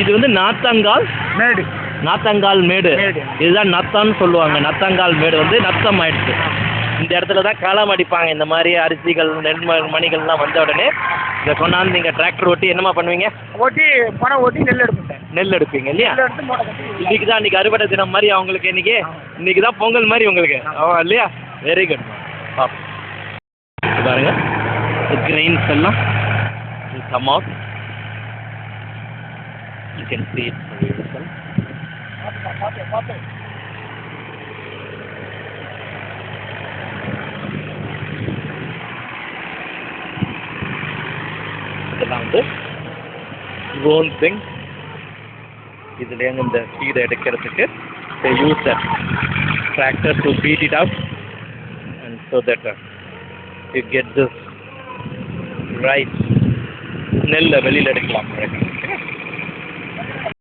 இது வந்து நாத்தங்கால் மேடு. நாத்தங்கால் மேடு. மேடு. இதுதான் நத்தான்னு சொல்லுவாங்க. நத்தங்கால் மேடு வந்து நத்தம் ஆயிடுச்சு. இந்த இடத்துல தான் களம் அடிப்பாங்க. இந்த மாதிரி அரிசிகள் மணிகள்லாம் வந்த உடனே இதை கொண்டாந்து நீங்கள் டிராக்டர் ஓட்டி என்னம்மா பண்ணுவீங்க? ஓட்டி பணம் ஓட்டி நெல் எடுப்போம் சார். நெல் எடுப்பீங்க இல்லையா? நெல் எடுத்து மூட்டை கட்டி. இன்னைக்கு தான் இன்னைக்கு அறுவடை தினம் மாதிரி அவங்களுக்கு இன்னைக்கு தான் பொங்கல் மாதிரி உங்களுக்கு இல்லையா? Very good. பாப்போம் பாருங்க கிரெயின்ஸ் எல்லாம் come out. You can see it for yourself. இதெல்லாம் வந்து ரோன் திங். இதில் இந்த ஃபீடை எடுக்கிறதுக்கு they use that tractor to beat it out and so that you get this rice நெல்லை வெளியில் எடுக்கலாம்.